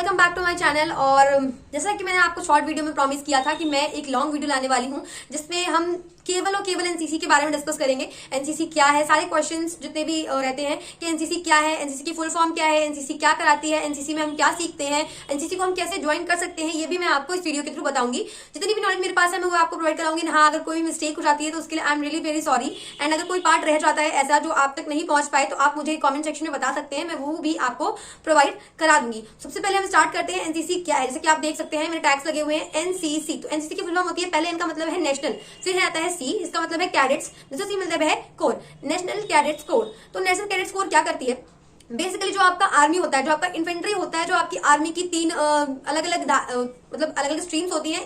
Welcome back to my channel. और जैसा कि मैंने आपको शॉर्ट वीडियो में प्रॉमिस किया था कि मैं एक लॉन्ग वीडियो लाने वाली हूं जिसमें हम केवल और केवल एनसीसी के बारे में डिस्कस करेंगे। एनसीसी क्या है, सारे क्वेश्चंस जितने भी रहते हैं कि एनसीसी क्या है, एनसीसी की फुल फॉर्म क्या है, एनसीसी क्या कराती है, एनसीसी में हम क्या सीखते हैं, एनसीसी को हम कैसे ज्वाइन कर सकते हैं, ये भी मैं आपको इस वीडियो के थ्रू बताऊंगी। जितनी भी नॉलेज मेरे पास है मैं वो आपको प्रोवाइड कराऊंगी। हाँ, अगर कोई मिस्टेक हो जाती है तो उसके लिए I am really very sorry. And अगर कोई पार्ट रह जाता है ऐसा जो आप तक नहीं पहुंच पाए तो आप मुझे कॉमेंट सेक्शन में बता सकते हैं, मैं वो भी आपको प्रोवाइड करा दूंगी। सबसे पहले हम स्टार्ट करते हैं एनसीसी क्या है। जैसे कि आप देख सकते हैं मेरे टैग्स लगे हुए हैं एनसीसी। तो एनसीसी की फुल फॉर्म होती है, पहले इनका मतलब है नेशनल, फिर आता है सी, इसका मतलब है कैडेट्स, जैसे सी मतलब है कोर, नेशनल कैडेट्स कोर। तो नेशनल कैडेट्स कोर क्या करती है, बेसिकली जो आपका आर्मी होता है, जो आपका इन्फेंट्री होता है, जो आपकी आर्मी की तीन अलग अलग मतलब अलग अलग स्ट्रीम्स होती हैं,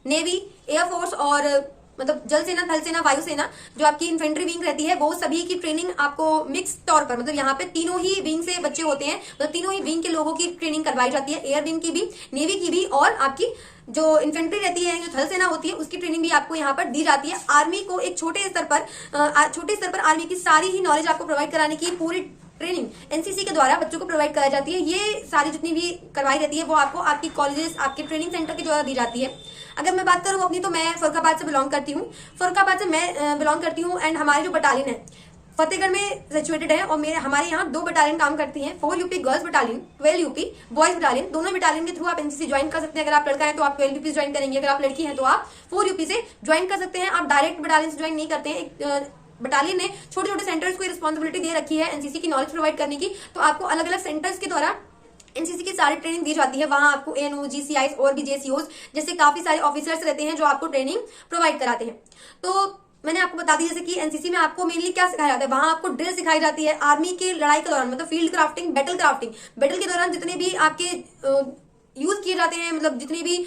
नेवी, एयरफोर्स और मतलब जल सेना, थल सेना, वायु सेना, जो आपकी इन्फेंट्री विंग रहती है, वो सभी की ट्रेनिंग आपको मिक्स तौर पर, मतलब यहाँ पे तीनों ही विंग से बच्चे होते हैं, मतलब तीनों ही विंग के लोगों की ट्रेनिंग करवाई जाती है, एयर विंग की भी, नेवी की भी, और आपकी जो इन्फेंट्री रहती है, जो थल सेना होती है, उसकी ट्रेनिंग भी आपको यहाँ पर दी जाती है। आर्मी को एक छोटे स्तर पर आर्मी की सारी ही नॉलेज आपको प्रोवाइड कराने की पूरी ट्रेनिंग एनसीसी के द्वारा बच्चों को प्रोवाइड कराई जाती है। ये सारी जितनी भी करवाई रहती है वो आपको आपकी कॉलेजेस, आपके ट्रेनिंग सेंटर के द्वारा दी जाती है। अगर मैं बात करूं अपनी, तो मैं फरुखाबाद से बिलोंग करती हूँ। फरुखाबाद से मैं बिलोंग करती हूँ एंड हमारी जो बटालियन है फतेहगढ़ में सिचुएटेड है, और हमारे यहाँ 2 बटालियन काम करती हैं, 4 UP girls battalion, 12 UP boys battalion. दोनों बटालियन के थ्रू आप एनसीसी ज्वाइन कर सकते हैं। अगर आप लड़का है तो आप 12 यूपी ज्वाइन करेंगे, अगर आप लड़की है तो आप 4 यूपी से ज्वाइन कर सकते हैं। आप डायरेक्ट बटालियन से ज्वाइन नहीं करते हैं। एक बटालियन ने छोटे छोटे सेंटर्स को रिस्पॉन्सिबिलिटी दे रखी है एनसीसी की नॉलेज प्रोवाइड करने की, तो आपको अलग अलग सेंटर्स के द्वारा एनसीसी की सारी ट्रेनिंग दी जाती है। वहां आपको एएनओ, जीसीआई और भी जेसीओज जैसे काफी सारे ऑफिसर्स रहते हैं जो आपको ट्रेनिंग प्रोवाइड कराते हैं। तो मैंने आपको बता दी जैसे कि एनसीसी में आपको मेनली क्या सिखाया जाता है, वहां आपको ड्रिल सिखाई जाती है आर्मी की लड़ाई के दौरान, मतलब फील्ड क्राफ्टिंग, बैटल के दौरान जितने भी आपके यूज किए जाते हैं, मतलब जितने भी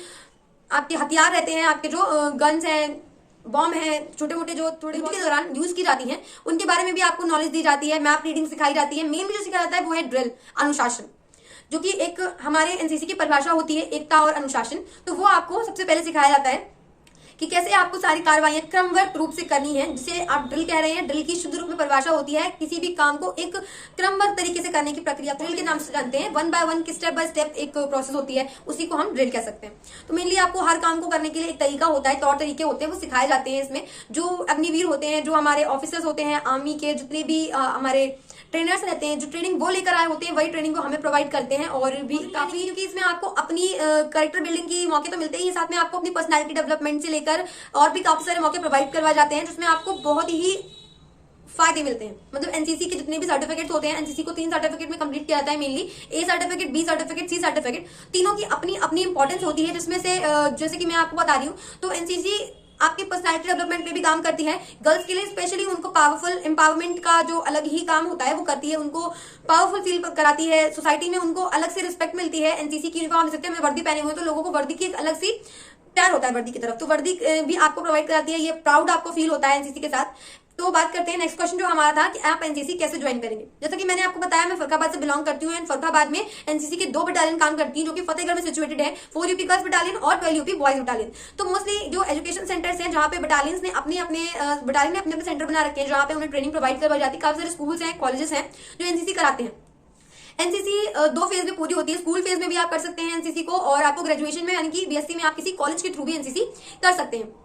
आपके हथियार रहते हैं, आपके जो गन्स हैं, बॉम्ब है, छोटे मोटे जो थोड़े के दौरान यूज की जाती हैं, उनके बारे में भी आपको नॉलेज दी जाती है। मैप रीडिंग सिखाई जाती है। मेन जो सिखाया जाता है वो है ड्रिल, अनुशासन, जो कि एक हमारे एनसीसी की परिभाषा होती है, एकता और अनुशासन। तो वो आपको सबसे पहले सिखाया जाता है कि कैसे आपको सारी कार्रवाइयां क्रमबद्ध रूप से करनी है, जिसे आप ड्रिल कह रहे हैं। ड्रिल की शुद्ध रूप में परिभाषा होती है किसी भी काम को एक क्रमबद्ध तरीके से करने की प्रक्रिया, ड्रिल के नाम से जानते हैं। 1 बाय 1 की स्टेप बाय स्टेप एक प्रोसेस होती है, उसी को हम ड्रिल कह सकते हैं। तो मेनली आपको हर काम को करने के लिए एक तरीका होता है, तौर तरीके होते हैं, वो सिखाए जाते हैं। इसमें जो अग्निवीर होते हैं, जो हमारे ऑफिसर्स होते हैं, आर्मी के जितने भी हमारे ट्रेनर्स रहते हैं, जो ट्रेनिंग वो लेकर आए होते हैं, वही ट्रेनिंग को हमें प्रोवाइड करते हैं। और भी काफी, क्योंकि इसमें आपको अपनी कैरेक्टर बिल्डिंग की मौके तो मिलते ही हैं, साथ में आपको अपनी पर्सनैलिटी डेवलपमेंट से लेकर और भी काफी सारे मौके प्रोवाइड करवाए जाते हैं, जिसमें आपको बहुत ही फायदे मिलते हैं। मतलब एनसीसी के जितने भी सर्टिफिकेट्स होते हैं, एनसीसी को 3 सर्टिफिकेट में कंप्लीट किया जाता है, mainly A certificate, B certificate, C certificate. तीनों की अपनी अपनी इंपॉर्टेंस होती है, जिसमें से जैसे कि मैं आपको बता रही हूँ, तो एनसीसी आपकी पर्सनैलिटी डेवलपमेंट पे भी काम करती है। गर्ल्स के लिए स्पेशली उनको पावरफुल एम्पावरमेंट का जो अलग ही काम होता है वो करती है, उनको पावरफुल फील कराती है, सोसाइटी में उनको अलग से रिस्पेक्ट मिलती है। एनसीसी की यूनिफॉर्म देख सकते हैं, वर्दी पहने हुए, तो लोगों को वर्दी की एक अलग सी प्यार होता है वर्दी की तरफ, तो वर्दी भी आपको प्रोवाइड कराती है। ये प्राउड आपको फील होता है एनसीसी के साथ। तो बात करते हैं नेक्स्ट क्वेश्चन जो हमारा था कि आप एनसीसी कैसे ज्वाइन करेंगे। जैसा कि मैंने आपको बताया, मैं फरुखाबाद से बिलोंग करती हूँ एंड फरुखाबाद में एनसीसी के 2 बटालियन काम करती हैं, जो कि फतेहगढ़ में सिचुएटेड है, 4 यूपी गर्ल्स बटालियन और 12 यूपी बॉयज बटालियन। तो मोस्टली जो एजुकेशन सेंटर्स हैं, जहाँ पे बटालियंस ने अपने बटालियन ने अपने सेंटर बना रखे हैं, जहाँ पे उन्हें ट्रेनिंग प्रोवाइड करवाई जाती है। काफी सारे स्कूल्स हैं, कॉलेजेस हैं जो एनसीसी कराते हैं। एनसीसी 2 फेज में पूरी होती है। स्कूल फेज में भी आप कर सकते हैं एनसीसी को, और आपको ग्रेजुएशन में यानी कि बीएससी में आप किसी कॉलेज के थ्रू भी एनसीसी कर सकते हैं।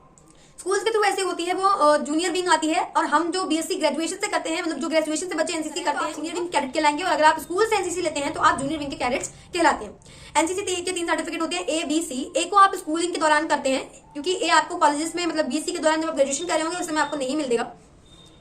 स्कूल्स के थ्रू ऐसे होती है, वो जूनियर विंग आती है, और हम जो बीएससी ग्रेजुएशन से करते हैं, मतलब जो ग्रेजुएशन से बच्चे एनसीसी करते हैं, जूनियर विंग कैडेट कहलाएंगे। और अगर आप स्कूल से एनसीसी लेते हैं तो आप जूनियर विंग के कैडेट्स कहलाते हैं। एनसीसी के 3 सर्टिफिकेट होते हैं, ए, बी, सी। ए को आप स्कूलिंग के दौरान करते हैं, क्योंकि ए आपको कॉलेजेस में, मतलब बीएससी के दौरान जब आप ग्रेजुएशन कर रहे होंगे उस समय आपको नहीं मिलेगा।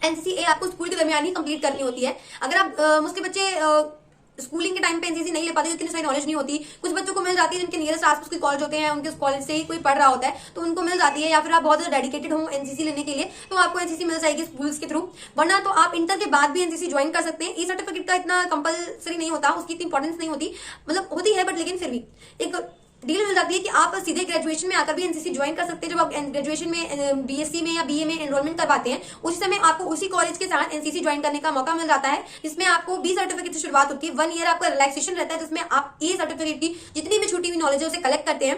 एनसीसी ए आपको स्कूल के दरमियान ही कंप्लीट करनी होती है। अगर आप मुझे बच्चे स्कूलिंग के टाइम पे एनसीसी नहीं ले पाते, इतनी सारी नॉलेज नहीं होती, कुछ बच्चों को मिल जाती है जिनके नियरेस्ट आसपास के कॉलेज होते हैं, उनके कॉलेज से ही कोई पढ़ रहा होता है तो उनको मिल जाती है, या फिर आप बहुत ज्यादा डेडिकेटेड हो एनसीसी लेने के लिए तो आपको एनसीसी मिल जाएगी स्कूल्स के थ्रू। वरना तो आप इंटर के बाद भी एनसीसी ज्वाइन कर सकते हैं। ई सर्टिफिकेट का इतना कंपलसरी नहीं होता, उसकी इतनी इंपॉर्टेंस नहीं होती, मतलब होती है बट लेकिन फिर भी एक डील मिल जाती है कि आप सीधे ग्रेजुएशन में आकर भी एनसीसी ज्वाइन कर सकते हैं। जब आप ग्रेजुएशन में बीएससी में या बीए में एनरोलमेंट करवाते हैं, उसी समय आपको उसी कॉलेज के साथ एनसीसी ज्वाइन करने का मौका मिल जाता है, जिसमें आपको बी सर्टिफिकेट से शुरुआत होती है। 1 ईयर आपका रिलैक्सेशन रहता है, जिसमें आप ए सर्टिफिकेट की जितनी भी छूटी हुई नॉलेज है उसे कलेक्ट करते हैं।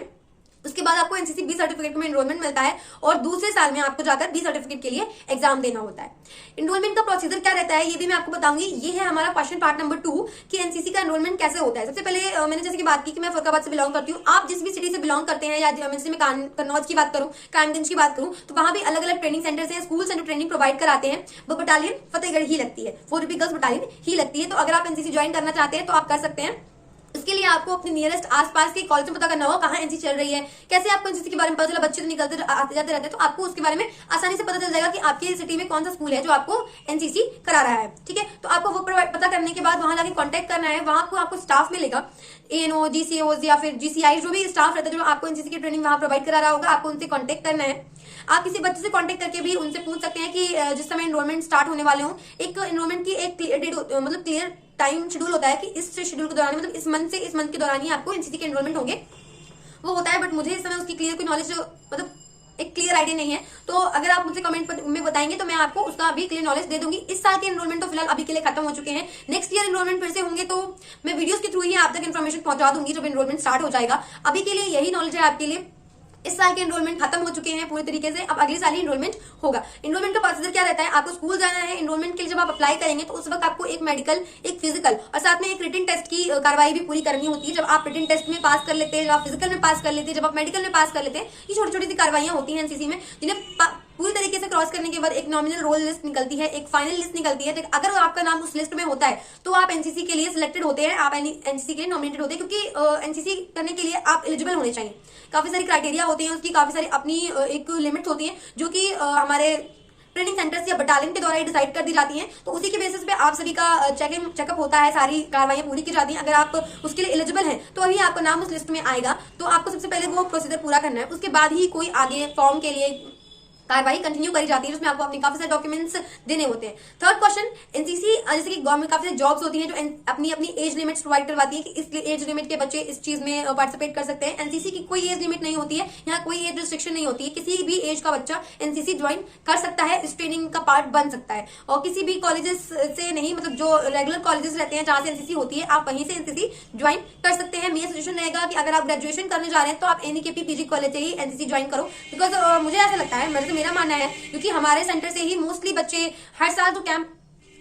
उसके बाद आपको एनसीसी बी सर्टिफिकेट में एनरोलमेंट मिलता है और दूसरे साल में आपको जाकर बी सर्टिफिकेट के लिए एग्जाम देना होता है। एनरोलमेंट का प्रोसीजर क्या रहता है ये भी मैं आपको बताऊंगी। ये है हमारा क्वेश्चन पार्ट नंबर 2 कि एनसीसी का एनरोलमेंट कैसे होता है। सबसे पहले मैंने जैसे कि बात की कि मैं फरुखाबाद से बिलोंग करती हूँ। आप जिस भी सिटी से बिलोंग करते हैं या जैसे मैं कन्नौज की बात करूँ, कायमगंज की बात करूँ, तो वहां भी अलग अलग ट्रेनिंग सेंटर्स हैं, स्कूल सेंटर ट्रेनिंग प्रोवाइड कराते हैं। वो बटालियन फतेहगढ़ ही लगती है, 4 रुपी गर्ल्स बटालियन ही लगती है। तो अगर आप एनसीसी ज्वाइन करना चाहते हैं तो आप कर सकते हैं। इसके लिए आपको अपने नियरेस्ट आसपास के कॉलेज में पता करना होगा कहाँ एनसीसी चल रही है। कैसे आपको एनसीसी के बारे में पता चला, बच्चे तो निकलते आते जाते रहते हैं, तो आपको उसके बारे में आसानी से पता चल जाएगा कि आपके सिटी में कौन सा स्कूल है जो आपको एनसीसी करा रहा है। ठीक है, तो आपको वो पता करने के बाद वहां जाके कांटेक्ट करना है। वहां आपको स्टाफ मिलेगा, एएनओ, जीसीओ या फिर जीसीआई, जो भी स्टाफ रहता है जो आपको एनसीसी की ट्रेनिंग वहां प्रोवाइड करा रहा होगा, आपको उनसे कांटेक्ट करना है। आप किसी बच्चे से कांटेक्ट करके भी उनसे पूछ सकते हैं कि जिस समय एनरोलमेंट स्टार्ट होने वाले हो, एक एनरोलमेंट की एक क्लियर डेट मतलब क्लियर टाइम शेड्यूल होता है कि इस शेड्यूल के दौरान मतलब इस मंथ से इस मंथ के दौरान ही आपको एनसीसी के एनरोलमेंट होंगे, वो होता है। बट मुझे इस समय उसकी क्लियर कोई नॉलेज मतलब एक क्लियर आइडिया नहीं है, तो अगर आप मुझे कमेंट में बताएंगे तो मैं आपको उसका भी क्लियर नॉलेज दे दूंगी। इस साल के एनरोलमेंट तो फिलहाल अभी के लिए खत्म हो चुके हैं। नेक्स्ट ईयर एनरोलमेंट फिर से होंगे तो मैं वीडियोस के थ्रू ही आप तक इन्फॉर्मेशन पहुंचा दूंगी जब एनरोलमेंट स्टार्ट हो जाएगा। अभी के लिए यही नॉलेज है आपके लिए। इस साल के एनरोलमेंट खत्म हो चुके हैं पूरी तरीके से, अब अगले साल ही एनरोलमेंट होगा। एनरोलमेंट का प्रोसीजर क्या रहता है, आपको स्कूल जाना है। एनरोलमेंट के लिए जब आप अप्लाई करेंगे तो उस वक्त आपको एक मेडिकल, एक फिजिकल और साथ में एक रिटन टेस्ट की कार्रवाई भी पूरी करनी होती है। जब आप रिटन टेस्ट में पास कर लेते हैं, जब आप फिजिकल में पास कर लेते हैं, जब आप मेडिकल में पास कर लेते हैं, ये छोटी छोटी सी कार्रवाइयां होती हैं एनसीसी में, जिन्हें पूरी तरीके से क्रॉस करने के बाद एक नॉमिनल रोल लिस्ट निकलती है, एक फाइनल लिस्ट निकलती है। अगर आपका नाम उस लिस्ट में होता है तो आप एनसीसी के लिए सिलेक्टेड होते हैं, आप एनसीसी के लिए नॉमिनेटेड होते हैं, क्योंकि एनसीसी करने के लिए आप एलिजिबल होने चाहिए। काफी सारी क्राइटेरिया होते हैं, उसकी काफी सारी अपनी एक लिमिट्स होती हैं जो कि हमारे ट्रेनिंग सेंटर्स या बटालियन के द्वारा ही डिसाइड कर दी जाती हैं। तो उसी के बेसिस पे आप सभी का चेकअप होता है, सारी कार्रवाइयां पूरी की जाती हैं। अगर आप उसके लिए एलिजिबल हैं तो अभी आपका नाम उस लिस्ट में आएगा, तो आपको सबसे पहले वो प्रोसीजर पूरा करना है। उसके बाद ही कोई आगे फॉर्म के लिए कार्रवाई कंटिन्यू करी जाती है, जिसमें आपको अपने काफी सारे डॉक्यूमेंट्स देने होते हैं। थर्ड क्वेश्चन, एनसीसी जैसे कि गवर्नमेंट काफी सारी जॉब्स होती हैं जो अपनी अपनी एज लिमिट्स प्रोवाइड करवाती है कि इस एज लिमिट के बच्चे इस चीज में पार्टिसिपेट कर सकते हैं। एनसीसी की कोई एज लिमिट नहीं होती है, यहाँ कोई एज रिस्ट्रिक्शन नहीं होती है। किसी भी एज का बच्चा एनसीसी ज्वाइन कर सकता है, इस ट्रेनिंग का पार्ट बन सकता है। और किसी भी कॉलेजेस से नहीं, मतलब जो रेगुलर कॉलेजेस रहते हैं जहां से एनसीसी होती है, आप वहीं से एनसीसी ज्वाइन कर सकते हैं। मेरा सजेशन रहेगा कि अगर आप ग्रेजुएशन करने जा रहे हैं तो आप एनईकेपी पीजी कॉलेज से ही एनसीसी ज्वाइन करो, बिकॉज मुझे ऐसा लगता है, मेरा मानना है, क्योंकि हमारे सेंटर से ही मोस्टली बच्चे हर साल जो कैंप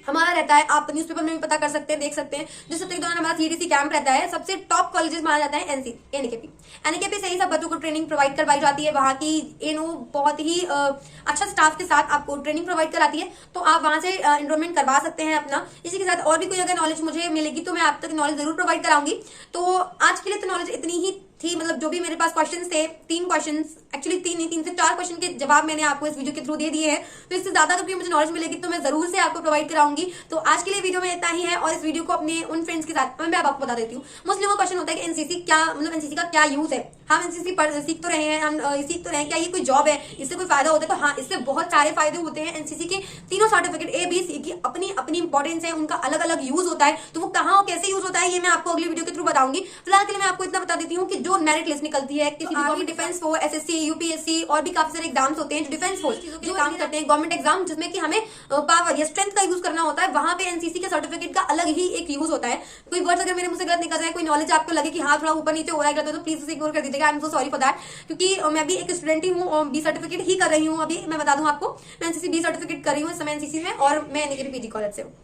हमारा रहता है, आप न्यूज़पेपर में भी पता कर सकते हैं, देख सकते हैं। जिस सत्र के दौरान हमारा सीडीसी कैंप रहता है, सबसे टॉप कॉलेजेस माना जाता है एनकेपी से ही सब बच्चों को ट्रेनिंग प्रोवाइड करवाई जाती है। वहां की एनओ बहुत ही अच्छा स्टाफ के साथ आपको ट्रेनिंग प्रोवाइड कराती है, तो आप वहां से एनरोलमेंट करवा सकते हैं अपना। इसी के साथ और भी कोई अगर नॉलेज मुझे मिलेगी तो मैं आप तक नॉलेज जरूर प्रोवाइड कराऊंगी। तो आज के लिए तो नॉलेज इतनी ही थी, मतलब जो भी मेरे पास क्वेश्चंस थे, 3 क्वेश्चंस, एक्चुअली 3 से 4 क्वेश्चन के जवाब मैंने आपको इस वीडियो के थ्रू दे दिए हैं। तो इससे ज्यादा कभी मुझे नॉलेज मिलेगी तो मैं जरूर से आपको प्रोवाइड कराऊंगी। तो आज के लिए वीडियो में इतना ही है, और इस वीडियो को अपने उन फ्रेंड्स के साथ मैं आपको बता देती हूँ। मोस्टली वो क्वेश्चन होता है कि एनसीसी क्या, मतलब एनसीसी का क्या यूज है। हम एनसीसी सीख तो रहे हैं, हम सीख तो रहे हैं, क्या ये कोई जॉब है, इससे कोई फायदा होता है? तो हाँ, इससे बहुत सारे फायदे होते हैं। एनसीसी के तीनों सर्टिफिकेट ए बी सी की अपनी अपनी इंपॉर्टेंस है, उनका अलग अलग यूज होता है। तो वो कहाँ और कैसे यूज होता है ये मैं आपको अगली वीडियो के थ्रू बताऊंगी। फिलहाल के लिए मैं आपको इतना बता देती हूँ कि जो मेरिट लिस्ट निकलती है किसी भी डिफेंस फोर्स, एसएससी, यूपीएससी और भी काफी सारे एग्जाम्स होते हैं जो डिफेंस फोर्स जो काम करते हैं, गवर्नमेंट एग्जाम, जिसमें कि हमें पावर या स्ट्रेंथ का यूज करना होता है, वहां पे एनसीसी के सर्टिफिकेट का अलग ही एक यूज होता है। कोई वर्ड अगर मेरे मुझसे गलत निकल जाए, कोई नॉलेज आपको लगे कि हाँ थोड़ा ऊपर नीचे हो रहा है तो प्लीज उसे इग्नोर कर दीजिएगा। I am so sorry for that, क्योंकि मैं भी एक स्टूडेंट ही हूँ और बी सर्टिफिकेट ही कर रही हूँ। अभी मैं बता दूं आपको, मैं एनसीसी बी सर्टिफिकेट कर रही हूँ इस समय एनसीसी में, और मैं एनकेपी पीजी कॉलेज से हूँ।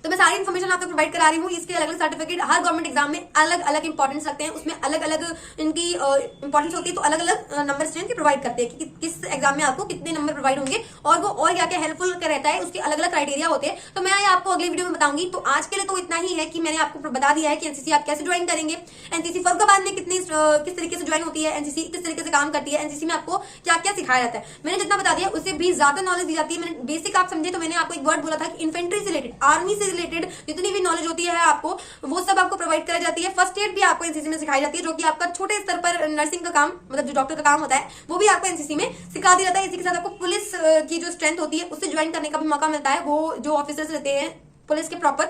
तो मैं सारी इन्फॉर्मेशन आपको प्रोवाइड करा रही हूँ। इसके अलग अलग सर्टिफिकेट हर गवर्नमेंट एग्जाम में अलग अलग इंपॉर्टेंस रखते हैं, उसमें अलग अलग इनकी इंपॉर्टेंस होती है। तो अलग अलग नंबर स्ट्रेंथ की प्रोवाइड करते हैं कि किस एग्जाम में आपको कितने नंबर प्रोवाइड होंगे, और वो और क्या क्या हेल्पफुल रहता है, उसके अलग अलग क्राइटेरिया होते हैं। तो मैं आपको अगले वीडियो में बताऊंगी। तो आज के लिए तो इतना ही है कि मैंने आपको बता दिया है कि एनसीसी आप कैसे ज्वाइन करेंगे, एनसीसी फरुखाबाद में किस तरीके से ज्वाइन होती है, एनसीसी किस तरीके से काम करती है, एनसीसी में आपको क्या क्या सिखाया जाता है। मैंने जितना बता दिया उससे भी ज्यादा नॉलेज दी जाती है। मैंने बेसिक आप समझे तो मैंने आपको एक वर्ड बोला था कि इन्फेंट्री से रिलेटेड, आर्मी से रिलेटेड जितनी भी नॉलेज होती है आपको, वो सब आपको प्रोवाइड कराई जाती है। फर्स्ट एड भी आपको एनसीसी में सिखाई जाती है, जो कि आपका छोटे स्तर पर नर्सिंग का काम, मतलब जो डॉक्टर का काम होता है, वो भी आपको एनसीसी में सिखा दिया जाता है। इसी के साथ आपको पुलिस की जो स्ट्रेंथ होती है उससे ज्वाइन करने का भी मौका मिलता है। वो जो ऑफिसर्स रहते हैं पुलिस के प्रॉपर,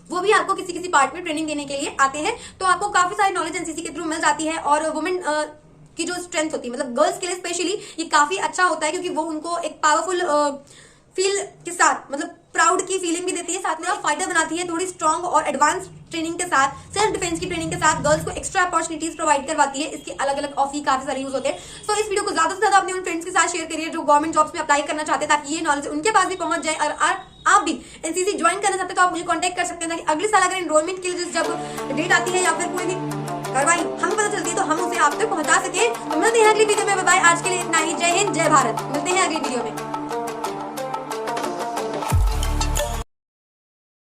वो भी आपको किसी किसी पार्ट में ट्रेनिंग देने के लिए आते हैं। तो आपको काफी सारी नॉलेज एनसीसी के थ्रू मिल जाती है। और वुमेन की जो स्ट्रेंथ होती है, मतलब गर्ल्स के लिए स्पेशली ये काफी अच्छा होता है, क्योंकि वो उनको एक पावरफुल फील के साथ, मतलब प्राउड की फीलिंग भी देती है, साथ में फाइटर बनाती है, थोड़ी स्ट्रॉन्ग और एडवांस ट्रेनिंग के साथ, सेल्फ डिफेंस की ट्रेनिंग के साथ गर्ल्स को एक्स्ट्रा अपॉर्चुनिटीज प्रोवाइड करवाती है। इसके अलग अलग ऑफी काफी सारे यूज होते हैं। सो इस वीडियो को ज्यादा से ज्यादा अपने उन फ्रेंड्स के साथ शेयर करिए जो गवर्नमेंट जॉब्स में अप्लाई करना चाहते हैं, ताकि ये नॉलेज उनके पास भी पहुंच जाए। और आप भी एनसीसी ज्वाइन करना चाहते हैं तो आप मुझे कांटेक्ट कर सकते हैं, ताकि अगले साल अगर एनरोलमेंट के लिए जब डेट आती है या फिर कोई भी कार्रवाई हमें पता चलती है तो हम उसे आप तक पहुंचा सके। तो मिलते हैं अगली वीडियो में। बाय, आज के लिए इतना ही। जय हिंद, जय भारत। मिलते हैं अगली वीडियो में।